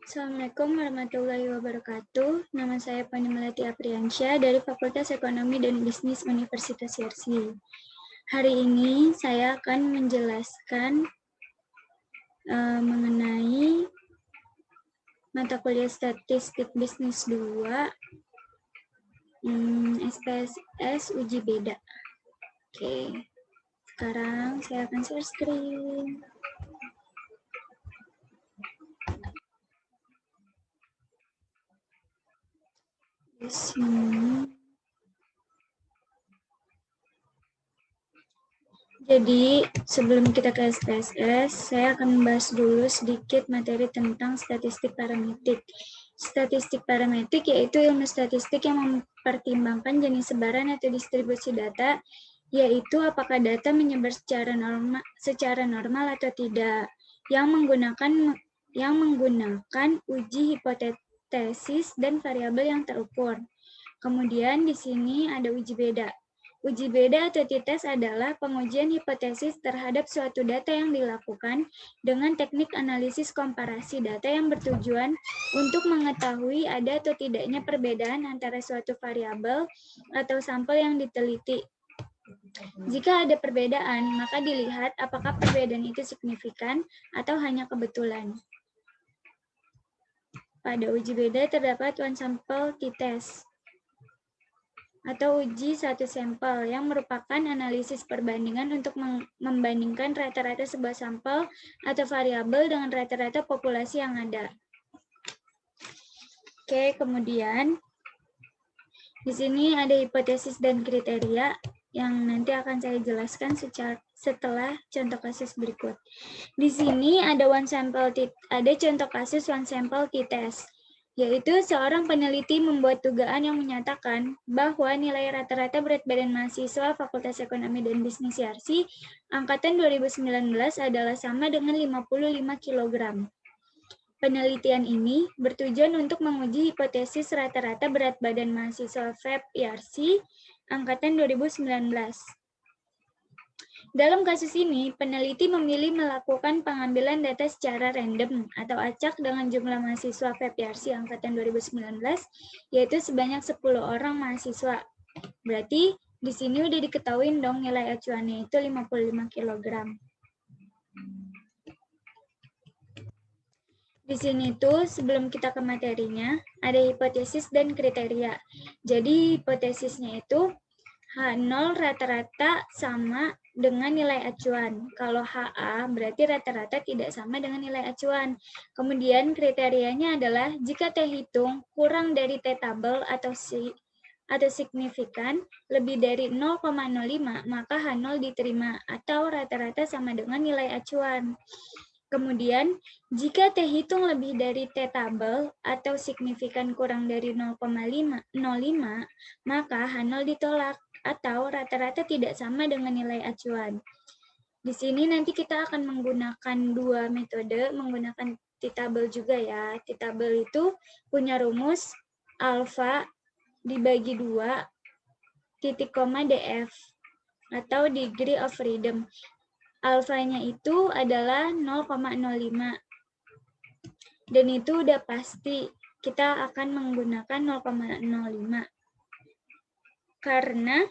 Assalamualaikum warahmatullahi wabarakatuh. Nama saya Pani Melati Apriansyah dari Fakultas Ekonomi dan Bisnis Universitas Yarsi. Hari ini saya akan menjelaskan mengenai mata kuliah Statistik Bisnis 2, SPSS Uji Beda. Oke, sekarang saya akan share screen. Di sini. Jadi, sebelum kita ke SPSS, saya akan membahas dulu sedikit materi tentang statistik parametrik. Statistik parametrik yaitu ilmu statistik yang mempertimbangkan jenis sebaran atau distribusi data, yaitu apakah data menyebar secara normal atau tidak, yang menggunakan uji hipotesis dan variabel yang terukur. Kemudian di sini ada uji beda. Uji beda atau t-test adalah pengujian hipotesis terhadap suatu data yang dilakukan dengan teknik analisis komparasi data yang bertujuan untuk mengetahui ada atau tidaknya perbedaan antara suatu variabel atau sampel yang diteliti. Jika ada perbedaan, maka dilihat apakah perbedaan itu signifikan atau hanya kebetulan. Pada uji beda terdapat one sample t-test atau uji satu sampel yang merupakan analisis perbandingan untuk membandingkan rata-rata sebuah sampel atau variabel dengan rata-rata populasi yang ada. Oke, kemudian di sini ada hipotesis dan kriteria yang nanti akan saya jelaskan setelah contoh kasus berikut. Di sini ada contoh kasus one sample t-test. Yaitu seorang peneliti membuat dugaan yang menyatakan bahwa nilai rata-rata berat badan mahasiswa Fakultas Ekonomi dan Bisnis Yarsi angkatan 2019 adalah sama dengan 55 kg. Penelitian ini bertujuan untuk menguji hipotesis rata-rata berat badan mahasiswa FEB Yarsi angkatan 2019. Dalam kasus ini, peneliti memilih melakukan pengambilan data secara random atau acak dengan jumlah mahasiswa FEB Yarsi angkatan 2019, yaitu sebanyak 10 orang mahasiswa. Berarti di sini udah diketahui dong nilai acuannya itu 55 kg. Di sini tuh sebelum kita ke materinya, ada hipotesis dan kriteria. Jadi hipotesisnya itu H0 rata-rata sama dengan nilai acuan. Kalau HA berarti rata-rata tidak sama dengan nilai acuan. Kemudian kriterianya adalah jika T hitung kurang dari T tabel atau signifikan lebih dari 0,05 maka H0 diterima atau rata-rata sama dengan nilai acuan. Kemudian, jika T hitung lebih dari T tabel atau signifikan kurang dari 0,05, maka H0 ditolak atau rata-rata tidak sama dengan nilai acuan. Di sini nanti kita akan menggunakan dua metode, menggunakan T-tabel juga ya. T-tabel itu punya rumus alfa dibagi 2 titik koma DF atau degree of freedom. Alfanya itu adalah 0,05. Dan itu udah pasti kita akan menggunakan 0,05. Karena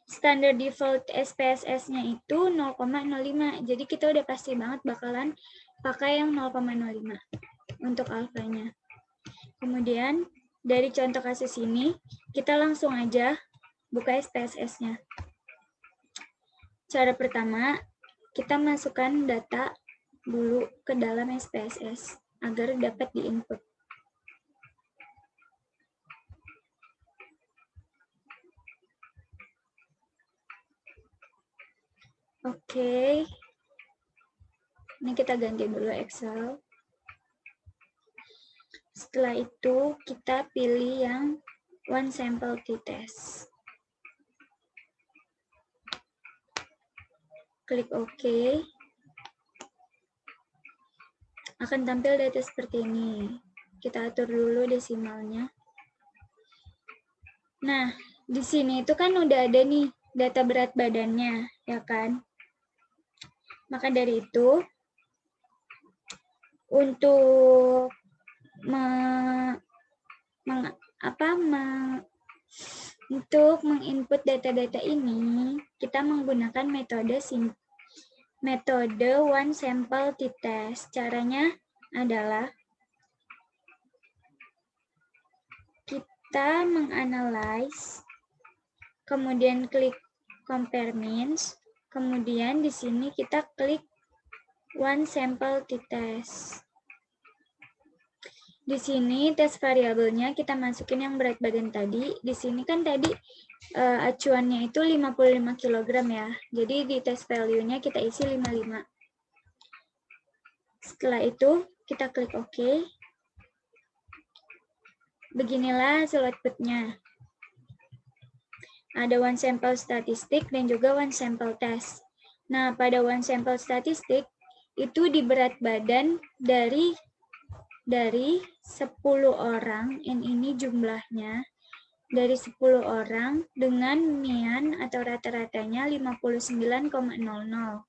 standar default SPSS-nya itu 0,05. Jadi kita udah pasti banget bakalan pakai yang 0,05 untuk alfanya. Kemudian dari contoh kasus ini, kita langsung aja buka SPSS-nya. Cara pertama, kita masukkan data dulu ke dalam SPSS agar dapat diinput. Oke. Ini kita ganti dulu Excel. Setelah itu kita pilih yang one sample t-test. Klik OK. Akan tampil data seperti ini. Kita atur dulu desimalnya. Nah, di sini itu kan udah ada nih data berat badannya, ya kan? Maka dari itu, untuk untuk menginput data-data ini, kita menggunakan metode one sample t-test. Caranya adalah kita menganalize, kemudian klik compare means, kemudian di sini kita klik one sample t-test. Di sini tes variabelnya kita masukin yang berat badan tadi. Di sini kan tadi acuannya itu 55 kg ya. Jadi di tes value-nya kita isi 55. Setelah itu kita klik OK. Beginilah hasil output-nya. Ada one sample statistik dan juga one sample test. Nah, pada one sample statistik itu di berat badan dari 10 orang, ini jumlahnya, dari 10 orang dengan mean atau rata-ratanya 59,00.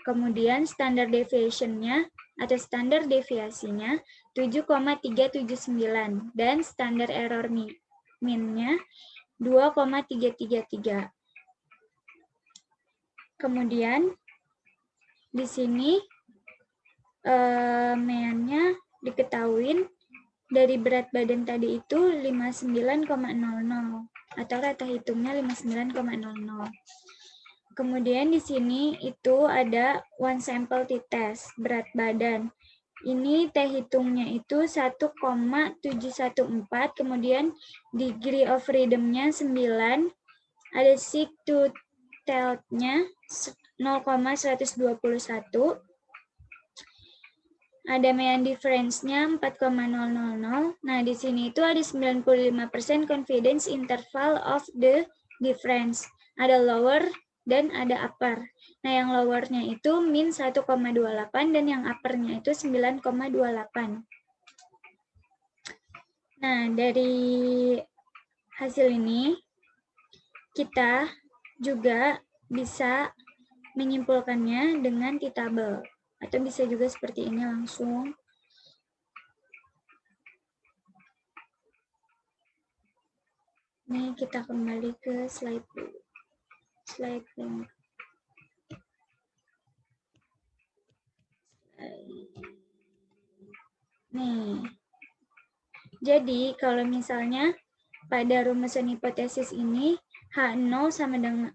Kemudian standar deviation-nya atau standar deviasinya 7,379 dan standar error mean-nya 2,333. Kemudian di sini mean-nya diketahui dari berat badan tadi itu 59,00 atau rata hitungnya 59,00. Kemudian di sini itu ada one sample t-test berat badan. Ini T hitungnya itu 1,714, kemudian degree of freedom-nya 9, ada seek to tell-nya 0,121, ada mean difference-nya 4,000. Nah, di sini itu ada 95% confidence interval of the difference. Ada lower dan ada upper. Nah, yang lower-nya itu min 1,28 dan yang upper-nya itu 9,28. Nah, dari hasil ini kita juga bisa menyimpulkannya dengan t-table. Atau bisa juga seperti ini langsung. Ini kita kembali ke slide dulu. Slide yang nih. Jadi kalau misalnya pada rumusan hipotesis ini H0 sama dengan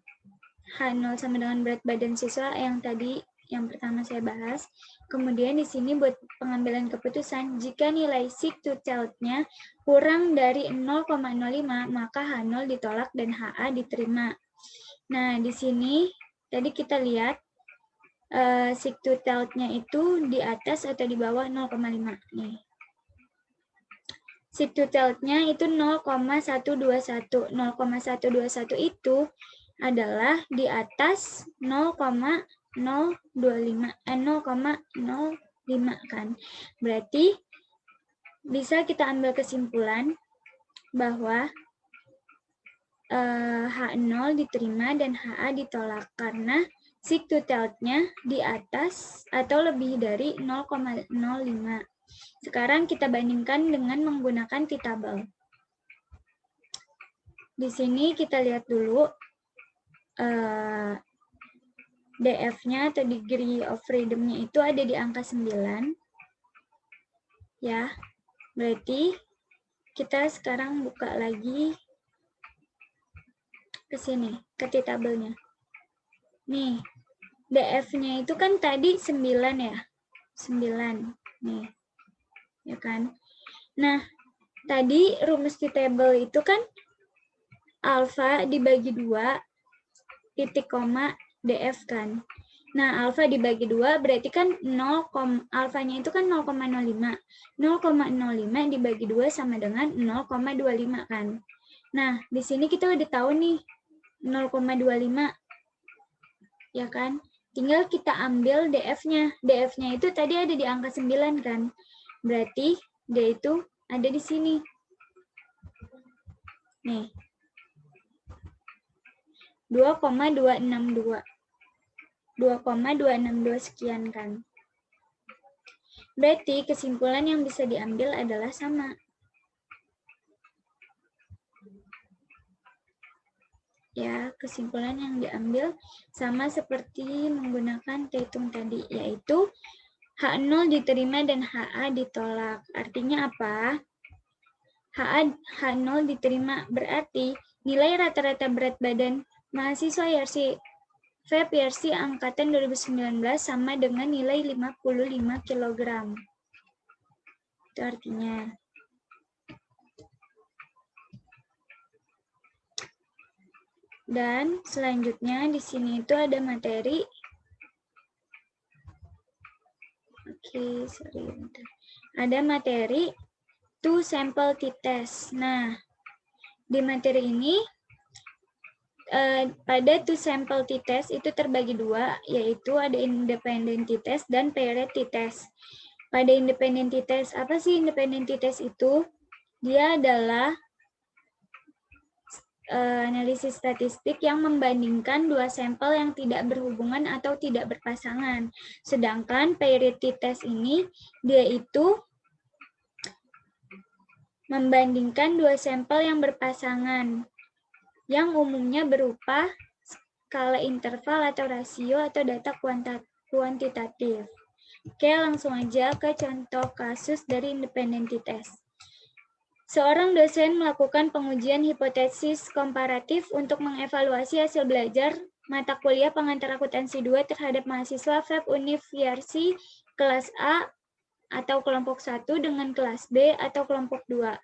berat badan siswa yang tadi yang pertama saya bahas. Kemudian di sini buat pengambilan keputusan, jika nilai seek to tell-nya kurang dari 0,05, maka H0 ditolak dan HA diterima. Nah, di sini tadi kita lihat seek to tell-nya itu di atas atau di bawah 0,5 nih. Seek to tell-nya itu 0,121. 0,121 itu adalah di atas 0,025 kan. Berarti bisa kita ambil kesimpulan bahwa H0 diterima dan HA ditolak karena seek to tell-nya di atas atau lebih dari 0,05. Sekarang kita bandingkan dengan menggunakan t-table. Di sini kita lihat dulu DF-nya atau degree of freedom-nya itu ada di angka 9. Ya, berarti kita sekarang buka lagi ke sini, ke t-table-nya. Nih, DF-nya itu kan tadi 9 ya. 9. Nih. Ya kan? Nah, tadi rumus t-table itu kan alfa dibagi 2 titik koma DF kan. Nah, alfa dibagi 2 berarti kan 0, alfanya itu kan 0,05. 0,05 dibagi 2 sama dengan 0,25 kan. Nah, di sini kita udah tahu nih 0,25. Ya kan? Tinggal kita ambil DF-nya. DF-nya itu tadi ada di angka 9 kan. Berarti D itu ada di sini. Nih. 2,262. 2,262 sekian kan. Berarti kesimpulan yang bisa diambil adalah sama. Ya, kesimpulan yang diambil sama seperti menggunakan terhitung tadi, yaitu H0 diterima dan HA ditolak. Artinya apa? H0 diterima berarti nilai rata-rata berat badan mahasiswa YRC angkatan 2019 sama dengan nilai 55 kg. Itu artinya. Dan selanjutnya di sini itu ada materi. Oke, sorry. Ada materi two sample t-test. Nah, di materi ini pada two sample t-test itu terbagi dua, yaitu ada independent t-test dan paired t-test. Pada independent t-test, apa sih independent t-test itu? Dia adalah analisis statistik yang membandingkan dua sampel yang tidak berhubungan atau tidak berpasangan. Sedangkan paired t-test ini, dia itu membandingkan dua sampel yang berpasangan, yang umumnya berupa skala interval atau rasio atau data kuantitatif. Oke, langsung aja ke contoh kasus dari independent t-test. Seorang dosen melakukan pengujian hipotesis komparatif untuk mengevaluasi hasil belajar mata kuliah pengantar akuntansi 2 terhadap mahasiswa FEB Univ YRC kelas A atau kelompok 1 dengan kelas B atau kelompok 2,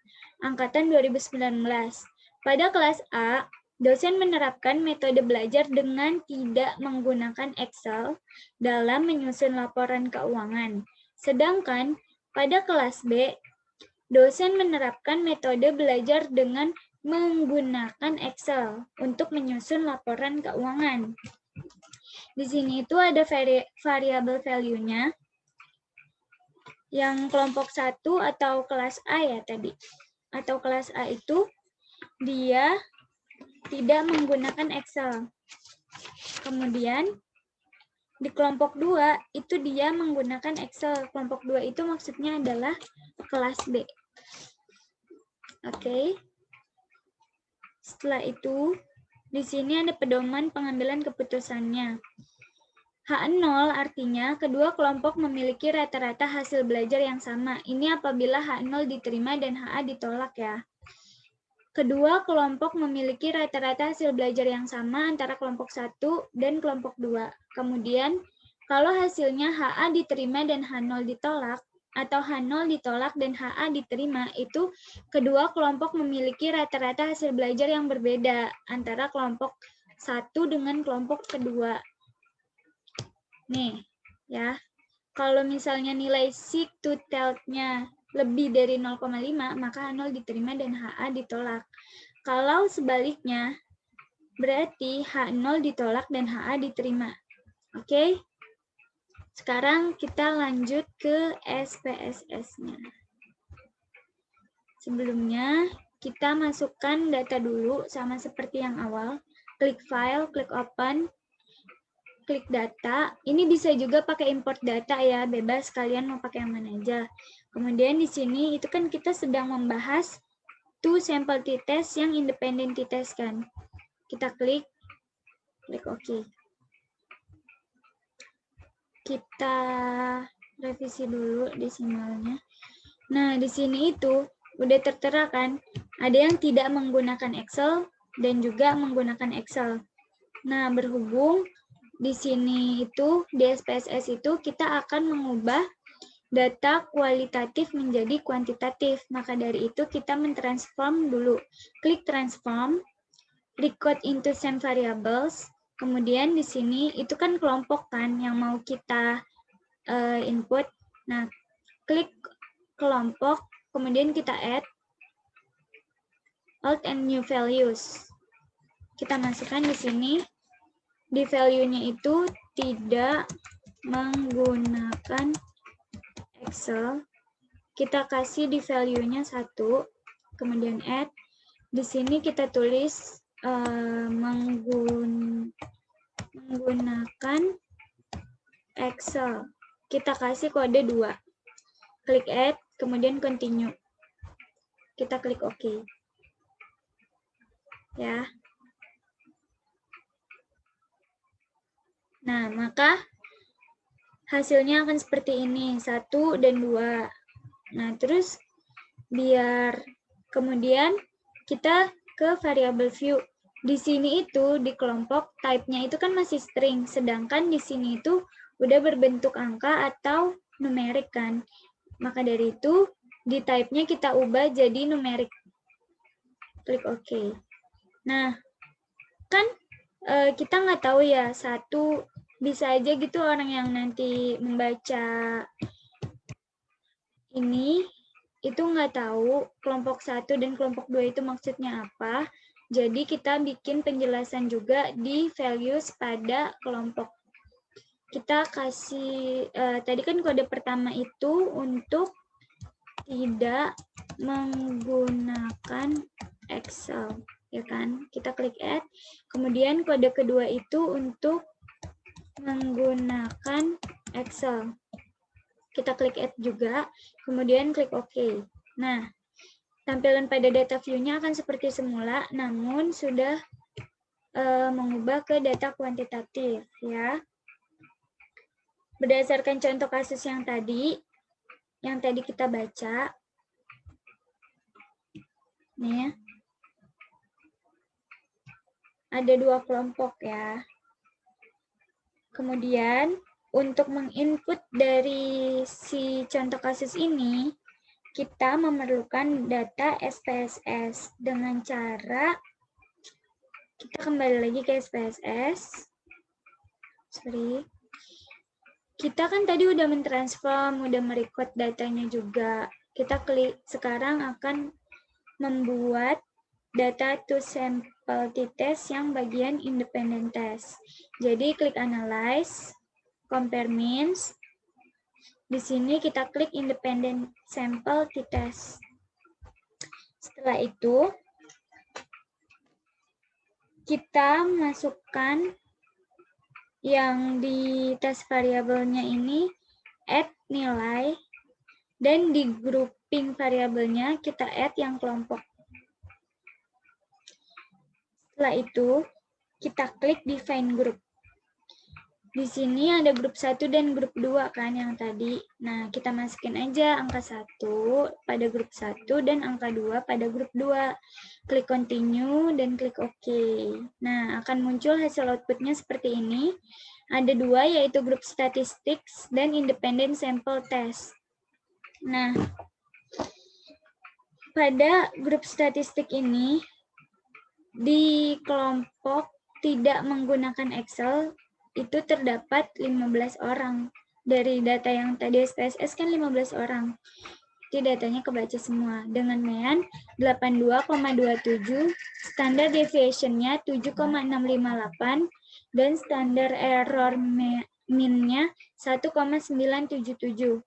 angkatan 2019. Pada kelas A, dosen menerapkan metode belajar dengan tidak menggunakan Excel dalam menyusun laporan keuangan. Sedangkan pada kelas B, dosen menerapkan metode belajar dengan menggunakan Excel untuk menyusun laporan keuangan. Di sini itu ada variabel value-nya. Yang kelompok 1 atau kelas A ya tadi. Atau kelas A itu dia tidak menggunakan Excel. Kemudian di kelompok 2 itu dia menggunakan Excel. Kelompok 2 itu maksudnya adalah kelas B. Oke. Setelah itu, di sini ada pedoman pengambilan keputusannya. H0 artinya kedua kelompok memiliki rata-rata hasil belajar yang sama. Ini apabila H0 diterima dan HA ditolak ya. Kedua kelompok memiliki rata-rata hasil belajar yang sama antara kelompok 1 dan kelompok 2. Kemudian, kalau hasilnya HA diterima dan H0 ditolak, atau H0 ditolak dan HA diterima, itu kedua kelompok memiliki rata-rata hasil belajar yang berbeda antara kelompok 1 dengan kelompok kedua. Nih, ya. Kalau misalnya nilai seek to tell-nya lebih dari 0,5, maka H0 diterima dan HA ditolak. Kalau sebaliknya, berarti H0 ditolak dan HA diterima. Oke? Sekarang kita lanjut ke SPSS-nya. Sebelumnya, kita masukkan data dulu sama seperti yang awal. Klik file, klik open, klik data. Ini bisa juga pakai import data ya, bebas kalian mau pakai yang mana aja. Kemudian di sini itu kan kita sedang membahas two sample t-test yang independent t-test kan. Kita klik OK. Kita revisi dulu desimalnya. Nah, di sini itu udah tertera kan, ada yang tidak menggunakan Excel dan juga menggunakan Excel. Nah, berhubung di sini itu, di SPSS itu kita akan mengubah data kualitatif menjadi kuantitatif. Maka dari itu kita mentransform dulu. Klik transform, record into same variables. Kemudian di sini itu kan kelompok kan yang mau kita input. Nah, klik kelompok, kemudian kita add alt and new values. Kita masukkan di sini. Di value-nya itu tidak menggunakan Excel. Kita kasih di value-nya 1, kemudian add. Di sini kita tulis menggunakan Excel. Kita kasih kode 2. klik add, kemudian continue. Kita klik OK. Ya. Nah, maka hasilnya akan seperti ini, 1 dan 2. Nah, terus biar kemudian kita ke variable view. Di sini itu di kelompok type-nya itu kan masih string, sedangkan di sini itu udah berbentuk angka atau numerik kan. Maka dari itu di type-nya kita ubah jadi numerik. Klik OK. Nah, kan kita nggak tahu ya, satu bisa aja gitu orang yang nanti membaca ini itu nggak tahu kelompok 1 dan kelompok 2 itu maksudnya apa. Jadi kita bikin penjelasan juga di values pada kelompok. Kita kasih, tadi kan kode pertama itu untuk tidak menggunakan Excel, ya kan? Kita klik add. Kemudian kode kedua itu untuk menggunakan Excel. Kita klik add juga, kemudian klik OK. Nah, tampilan pada data view-nya akan seperti semula, namun sudah mengubah ke data kuantitatif, ya. Berdasarkan contoh kasus yang tadi kita baca, nih, ada 2 kelompok ya. Kemudian untuk menginput dari si contoh kasus ini, kita memerlukan data SPSS dengan cara kita kembali lagi ke SPSS. Kita kan tadi udah mentransform, udah merecord datanya juga. Kita klik sekarang akan membuat data to sample t-test yang bagian independent test. Jadi klik analyze, compare means. Di sini kita klik independent sample t-test. Setelah itu kita masukkan yang di tes variabelnya ini add nilai, dan di grouping variabelnya kita add yang kelompok. Setelah itu kita klik define group. Di sini ada grup 1 dan grup 2 kan yang tadi. Nah, kita masukin aja angka 1 pada grup 1 dan angka 2 pada grup 2. Klik continue dan klik OK. Nah, akan muncul hasil outputnya seperti ini. Ada 2, yaitu grup statistics dan independent sample test. Nah, pada grup statistik ini, di kelompok tidak menggunakan Excel, itu terdapat 15 orang. Dari data yang tadi SPSS kan 15 orang. Itu datanya kebaca semua. Dengan mean 82,27, standar deviation-nya 7,658, dan standar error min-nya 1,977.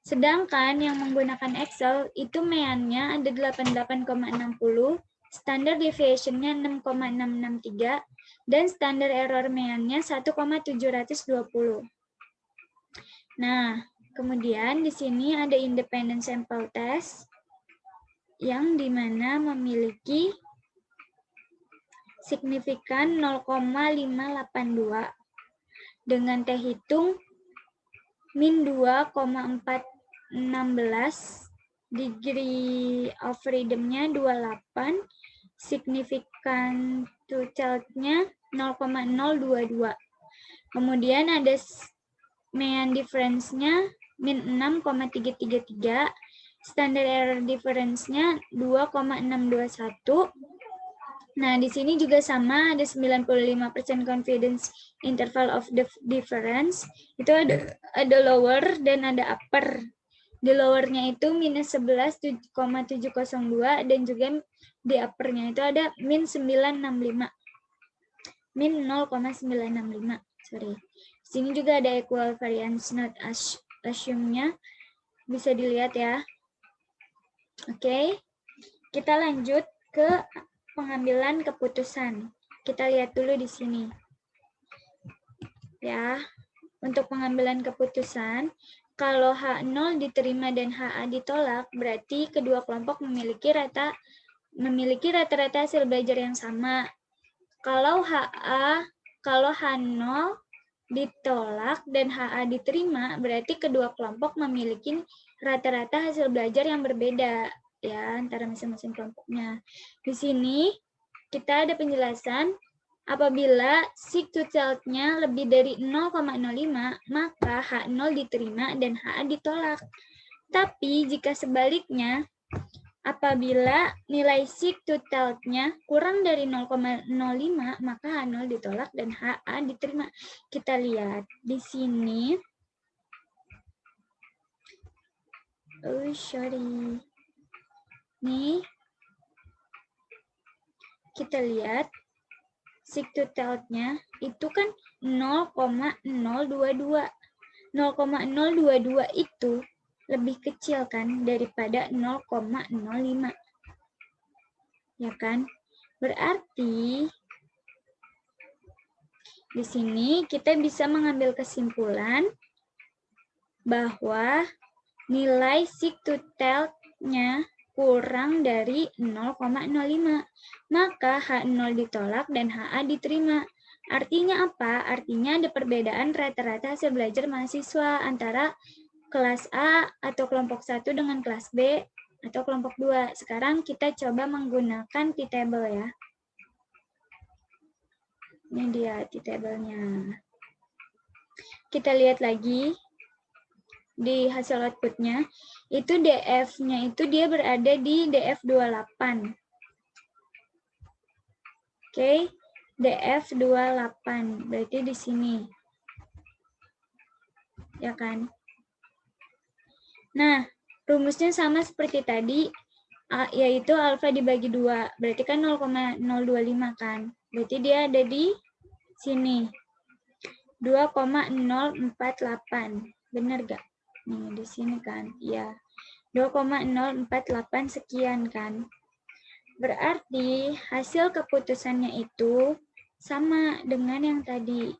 Sedangkan yang menggunakan Excel itu mean-nya ada 88,60, standar deviation-nya 6,663, dan standar error mean-nya 1,720. Nah, kemudian di sini ada independent sample test yang dimana memiliki signifikan 0,582 dengan T hitung min 2,416, degree of freedom-nya 28, signifikan to child-nya 0,022. Kemudian ada mean difference-nya min 6,333, standard error difference-nya 2,621. Nah, di sini juga sama, ada 95% confidence interval of the difference. Itu ada lower dan ada upper. Di lower-nya itu minus 11,702 dan juga di upper-nya itu ada min 965. Min 0,965. Sorry. Di sini juga ada equal variance not assume-nya. Bisa dilihat ya. Oke. Kita lanjut ke pengambilan keputusan. Kita lihat dulu di sini. Ya, untuk pengambilan keputusan, Kalau H0 diterima dan HA ditolak, berarti kedua kelompok memiliki rata-rata hasil belajar yang sama. Kalau H0 ditolak dan HA diterima, berarti kedua kelompok memiliki rata-rata hasil belajar yang berbeda ya antara masing-masing kelompoknya. Di sini kita ada penjelasan. Apabila sig-to-child-nya lebih dari 0,05, maka H0 diterima dan HA ditolak. Tapi jika sebaliknya, apabila nilai sig-to-child-nya kurang dari 0,05, maka H0 ditolak dan HA diterima. Kita lihat di sini. Nih, kita lihat. Sig-to-child-nya itu kan 0,022. 0,022 itu lebih kecil kan daripada 0,05. Ya kan? Berarti di sini kita bisa mengambil kesimpulan bahwa nilai sig-to-child-nya kurang dari 0,05. Maka H0 ditolak dan HA diterima. Artinya apa? Artinya ada perbedaan rata-rata hasil belajar mahasiswa antara kelas A atau kelompok 1 dengan kelas B atau kelompok 2. Sekarang kita coba menggunakan t-table ya. Ini dia t-table-nya. Kita lihat lagi di hasil output-nya. Itu DF-nya itu dia berada di DF28. Oke, DF28 berarti di sini. Ya kan? Nah, rumusnya sama seperti tadi, yaitu alfa dibagi 2. Berarti kan 0,025 kan? Berarti dia ada di sini. 2,048. Benar gak? Nih, di sini kan? Ya. 2,048 sekian kan? Berarti hasil keputusannya itu sama dengan yang tadi.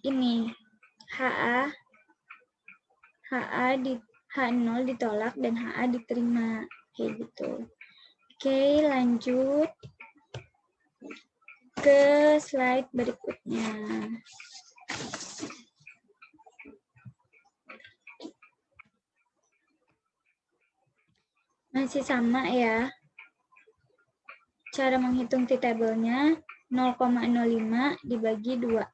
Ini H0 ditolak dan HA diterima. Kayak gitu. Oke, lanjut ke slide berikutnya. Masih sama ya. Cara menghitung t-table-nya 0,05 dibagi 2.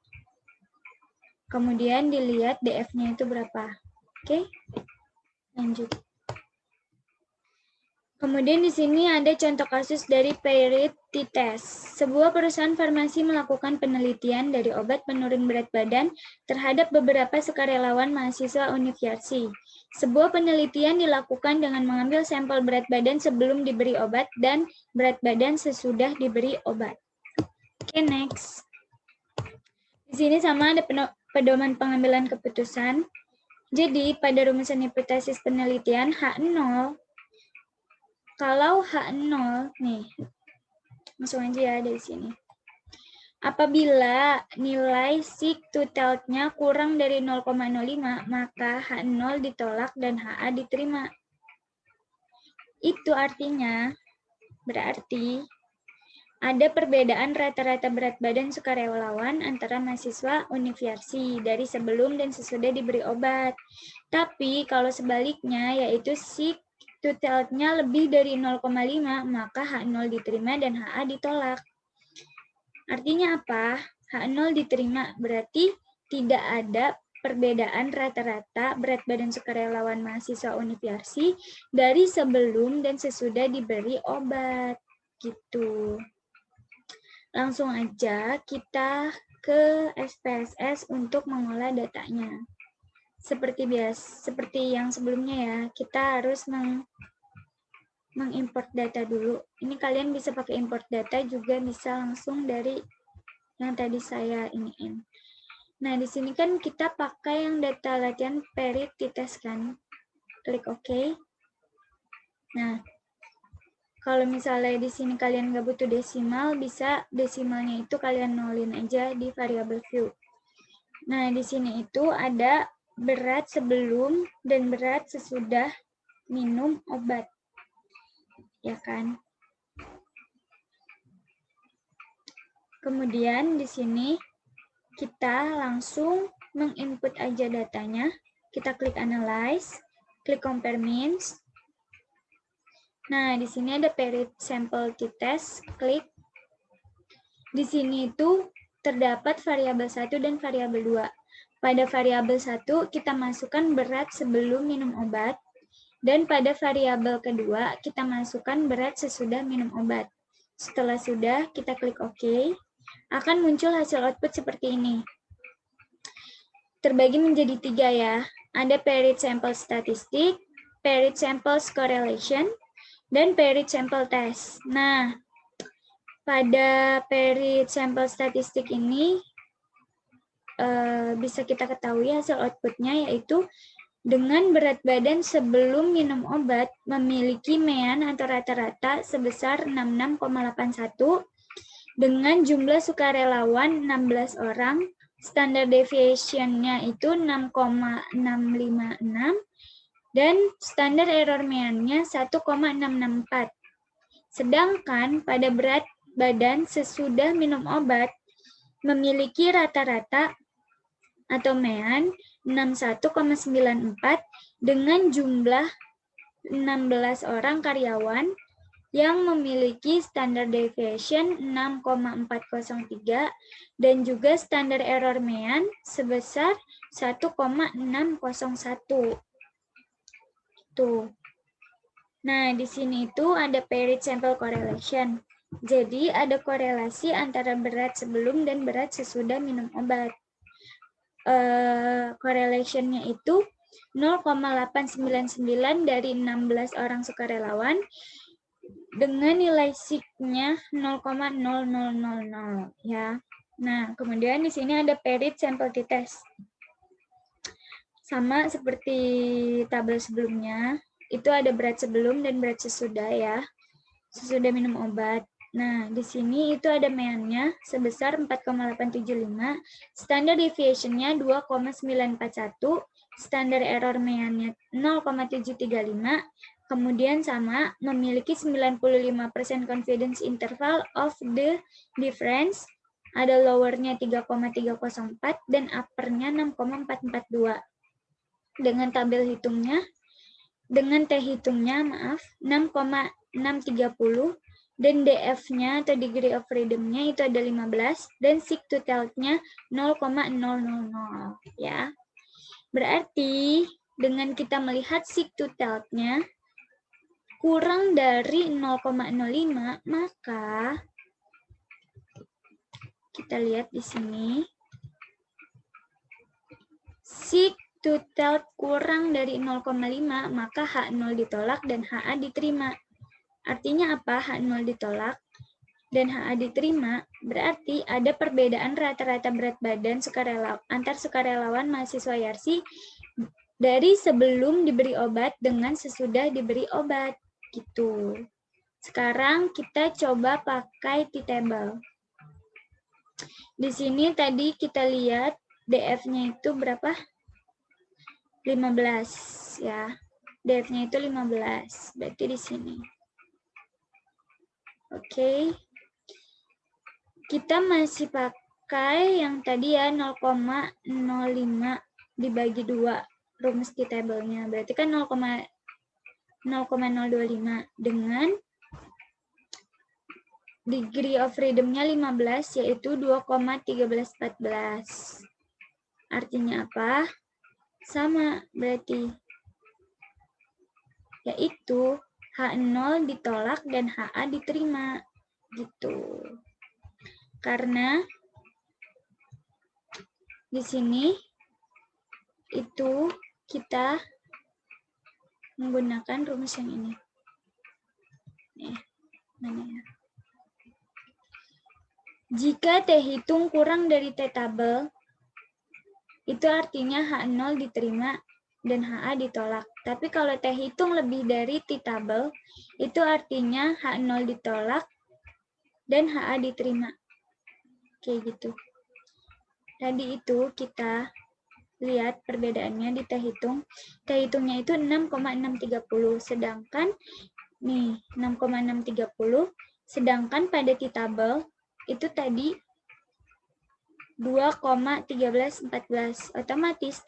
Kemudian dilihat DF-nya itu berapa. Oke, lanjut. Kemudian di sini ada contoh kasus dari Paired t-test. Sebuah perusahaan farmasi melakukan penelitian dari obat penurun berat badan terhadap beberapa sukarelawan mahasiswa Universi. Sebuah penelitian dilakukan dengan mengambil sampel berat badan sebelum diberi obat dan berat badan sesudah diberi obat. Oke, next. Di sini sama ada pedoman pengambilan keputusan. Jadi, pada rumusan hipotesis penelitian H0, kalau H0, nih, langsung aja ya dari sini. Apabila nilai sig-to-child-nya kurang dari 0,05, maka H0 ditolak dan HA diterima. Itu artinya, berarti ada perbedaan rata-rata berat badan sukarelawan antara mahasiswa Universi dari sebelum dan sesudah diberi obat. Tapi kalau sebaliknya, yaitu sig-to-child-nya lebih dari 0,5, maka H0 diterima dan HA ditolak. Artinya apa? H0 diterima, berarti tidak ada perbedaan rata-rata berat badan sukarelawan mahasiswa Universi dari sebelum dan sesudah diberi obat. Gitu. Langsung aja kita ke SPSS untuk mengolah datanya. Seperti yang sebelumnya ya, kita harus mengimport data dulu. Ini kalian bisa pakai import data, juga bisa langsung dari yang tadi saya iniin. Nah, di sini kan kita pakai yang data latihan Paired t-test kan. Klik OK. Nah, Kalau misalnya di sini kalian nggak butuh desimal, bisa desimalnya itu kalian nolin aja di variabel view. Nah, di sini itu ada berat sebelum dan berat sesudah minum obat. Ya kan? Kemudian di sini kita langsung menginput aja datanya. Kita klik analyze, klik compare means. Nah, di sini ada period sample t-test, klik. Di sini itu terdapat variabel 1 dan variabel 2. Pada variabel 1 kita masukkan berat sebelum minum obat, dan pada variabel kedua kita masukkan berat sesudah minum obat. Setelah sudah, kita klik OK. Akan muncul hasil output seperti ini. Terbagi menjadi 3 ya. Ada period sample statistik, period sample correlation, dan period sample test. Nah, pada period sample statistik ini bisa kita ketahui hasil outputnya yaitu dengan berat badan sebelum minum obat memiliki mean atau rata-rata sebesar 66,81 dengan jumlah sukarelawan 16 orang, standard deviation-nya itu 6,656 dan standar error mean-nya 1,664. Sedangkan pada berat badan sesudah minum obat memiliki rata-rata atau mean 61,94 dengan jumlah 16 orang karyawan yang memiliki standar deviation 6,403 dan juga standar error mean sebesar 1,601. Tuh. Nah, di sini itu ada period sample correlation. Jadi, ada korelasi antara berat sebelum dan berat sesudah minum obat. Correlation-nya itu 0,899 dari 16 orang sukarelawan dengan nilai sig-nya 0,0000 ya. Nah, kemudian di sini ada period sample t-test. Sama seperti tabel sebelumnya, itu ada berat sebelum dan berat sesudah ya. Sesudah minum obat. Nah, di sini itu ada mean-nya sebesar 4,875, standar deviation-nya 2,941, standar error mean-nya 0,735, kemudian sama memiliki 95% confidence interval of the difference, ada lower-nya 3,304 dan upper-nya 6,442. Dengan tabel hitungnya, dengan T hitungnya, 6,630 dan DF-nya atau degree of freedom-nya itu ada 15 dan sig to telt-nya 0,000 ya. Berarti dengan kita melihat sig to telt-nya kurang dari 0,05, maka kita lihat di sini sig to telt kurang dari 0,5, maka H0 ditolak dan HA diterima. Artinya apa? H0 ditolak dan HA diterima, berarti ada perbedaan rata-rata berat badan antar sukarelawan mahasiswa Yarsi dari sebelum diberi obat dengan sesudah diberi obat. Gitu. Sekarang kita coba pakai T-table. Di sini tadi kita lihat DF-nya itu berapa? 15 ya. DF-nya itu 15. Berarti di sini. Oke. Kita masih pakai yang tadi ya 0,05 dibagi 2 rumus T-table-nya. Berarti kan 0,025 dengan degree of freedom-nya 15 yaitu 2,1314. Artinya apa? Sama berarti. Yaitu H0 ditolak dan HA diterima. Gitu. Karena di sini itu kita menggunakan rumus yang ini. Mana ya? Jika T hitung kurang dari T tabel, itu artinya H0 diterima dan HA ditolak. Tapi kalau T hitung lebih dari T-tabel, itu artinya H0 ditolak dan HA diterima. Kayak gitu. Tadi itu kita lihat perbedaannya di T hitung. T hitungnya itu 6,630, sedangkan nih 6,630, sedangkan pada T-tabel itu tadi 2,1314. Otomatis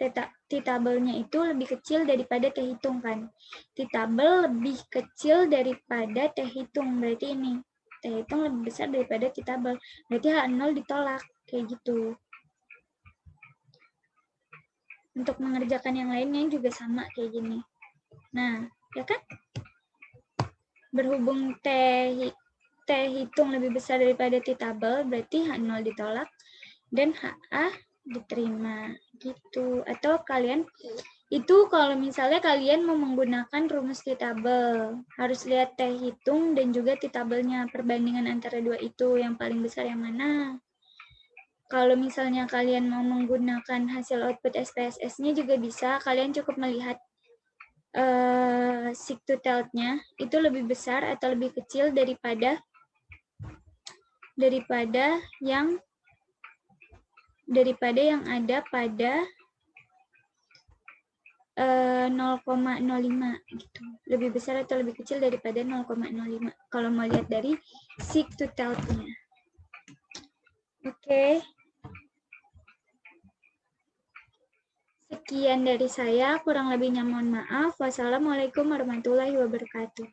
T-tabelnya itu lebih kecil daripada T hitung kan. T-tabel lebih kecil daripada T hitung, berarti ini T hitung lebih besar daripada T-tabel. Berarti H0 ditolak, kayak gitu. Untuk mengerjakan yang lainnya juga sama kayak gini. Nah, ya kan? Berhubung T hitung lebih besar daripada T-tabel, berarti H0 ditolak dan HA diterima gitu. Atau kalian itu kalau misalnya kalian mau menggunakan rumus T-tabel, harus lihat T hitung dan juga T-tabelnya, perbandingan antara dua itu, yang paling besar yang mana. Kalau misalnya kalian mau menggunakan hasil output SPSS-nya juga bisa, kalian cukup melihat seek to tell-nya itu lebih besar atau lebih kecil daripada yang ada pada 0,05 gitu. Lebih besar atau lebih kecil daripada 0,05 kalau mau lihat dari seek to tell-nya. Oke. Sekian dari saya, kurang lebihnya mohon maaf. Wassalamualaikum warahmatullahi wabarakatuh.